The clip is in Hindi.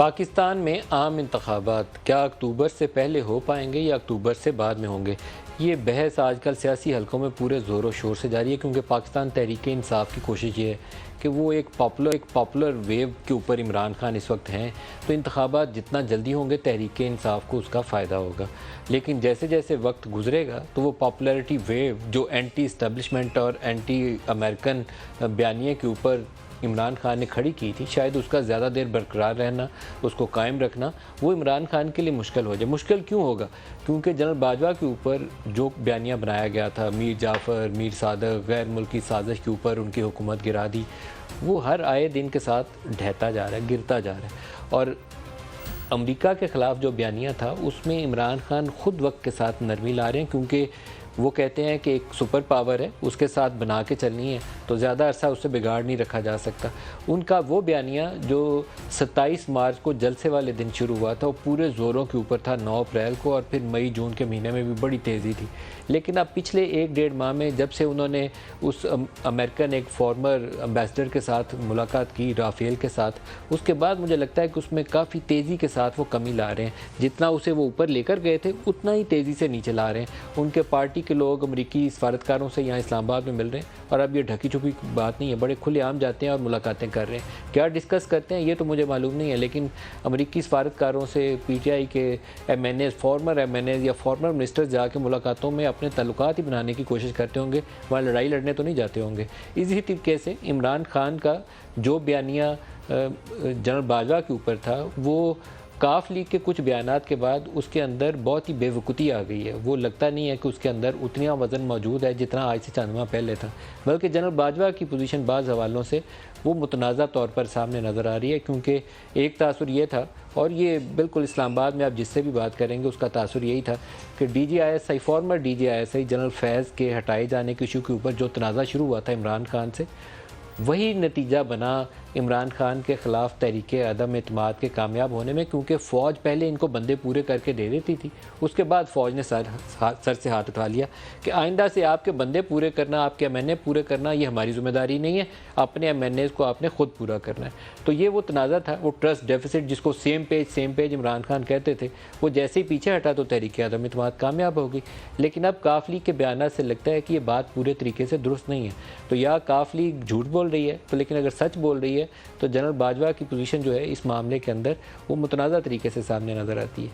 पाकिस्तान में आम इंतखाबात क्या अक्टूबर से पहले हो पाएंगे या अक्टूबर से बाद में होंगे? ये बहस आजकल सियासी हलकों में पूरे ज़ोर और शोर से जारी है, क्योंकि पाकिस्तान तहरीक इंसाफ की कोशिश ये है कि वो एक पॉपुलर वेव के ऊपर इमरान खान इस वक्त हैं। तो इंतखाबात जितना जल्दी होंगे तहरीक इंसाफ को उसका फ़ायदा होगा, लेकिन जैसे जैसे वक्त गुजरेगा तो वो पॉपुलरिटी वेव जो एंटी इस्टेब्लिशमेंट और एंटी अमेरिकन बयानिए के ऊपर इमरान खान ने खड़ी की थी, शायद उसका ज़्यादा देर बरकरार रहना, उसको कायम रखना वो इमरान खान के लिए मुश्किल हो जाए। मुश्किल क्यों होगा? क्योंकि जनरल बाजवा के ऊपर जो बयानिया बनाया गया था, मीर जाफ़र, मीर सादक, गैर मुल्की साजिश के ऊपर उनकी हुकूमत गिरा दी, वो हर आए दिन के साथ ढहता जा रहा है, गिरता जा रहा है। और अमेरिका के ख़िलाफ़ जो बयानिया था उसमें इमरान खान ख़ुद वक्त के साथ नरमी ला रहे हैं, क्योंकि वो कहते हैं कि एक सुपर पावर है, उसके साथ बना के चलनी है तो ज़्यादा अरसा उससे बिगाड़ नहीं रखा जा सकता। उनका वो बयानिया जो 27 मार्च को जलसे वाले दिन शुरू हुआ था वो पूरे ज़ोरों के ऊपर था 9 अप्रैल को, और फिर मई जून के महीने में भी बड़ी तेज़ी थी। लेकिन अब पिछले 1-1.5 माह में जब से उन्होंने उस अमेरिकन एक फॉर्मर एम्बेसडर के साथ मुलाकात की, राफेल के साथ, उसके बाद मुझे लगता है कि उसमें काफ़ी तेज़ी के साथ वो कमी ला रहे हैं। जितना उसे वो ऊपर लेकर गए थे उतना ही तेज़ी से नीचे ला रहे हैं। उनके पार्टी के लोग अमरीकी सफारतकारों से यहाँ इस्लामाबाद में मिल रहे हैं, और अब ये ढकी छुपी बात नहीं है, बड़े खुलेआम जाते हैं और मुलाकातें कर रहे हैं। क्या डिस्कस करते हैं ये तो मुझे मालूम नहीं है, लेकिन अमरीकी सफारतकारों से PTI के MNA, फॉर्मर MNA या फॉर्मर मिनिस्टर जाके मुलाकातों में अपने ताल्लुकात ही बनाने की कोशिश करते होंगे, वहाँ लड़ाई लड़ने तो नहीं जाते होंगे। इसी तरीके से इमरान खान का जो बयानिया जनरल बाजवा के ऊपर था, वो काफ लीग के कुछ बयानात के बाद उसके अंदर बहुत ही बेवकूफ़ी आ गई है। वो लगता नहीं है कि उसके अंदर उतना वज़न मौजूद है जितना आज से चंद माह पहले था, बल्कि जनरल बाजवा की पोजीशन बाज़ हवालों से वो मुतनाज़ा तौर पर सामने नज़र आ रही है। क्योंकि एक तासुर ये था, और ये बिल्कुल इस्लामाबाद में आप जिससे भी बात करेंगे उसका तासुर यही था कि DGISI, फॉर्मर DGISI जनरल फैज़ के हटाए जाने के इशू के ऊपर जो तनाज़ा शुरू हुआ था इमरान खान से, वही नतीजा बना इमरान खान के ख़िलाफ़ तहरीक अदम एतमाद के कामयाब होने में। क्योंकि फ़ौज पहले इनको बंदे पूरे करके दे देती थी, उसके बाद फ़ौज ने सर से हाथ उठा लिया कि आइंदा से आपके बंदे पूरे करना, आपके MNA पूरे करना ये हमारी ज़िम्मेदारी नहीं है, अपने MNAs को आपने ख़ुद पूरा करना है। तो ये वो तनाज़ा था, वो ट्रस्ट डेफिसिट जिसको सेम पेज इमरान खान कहते थे, वो जैसे ही पीछे हटा तो तहरीक अदम एतमाद कामयाब होगी। लेकिन अब काफ लीग के बयान से लगता है कि ये बात पूरे तरीके से दुरुस्त नहीं है। तो या काफ लीग झूठ बोल रही है, तो लेकिन अगर सच बोल रही है तो जनरल बाजवा की पोजीशन जो है इस मामले के अंदर वो मुतनाज़ा तरीके से सामने नज़र आती है।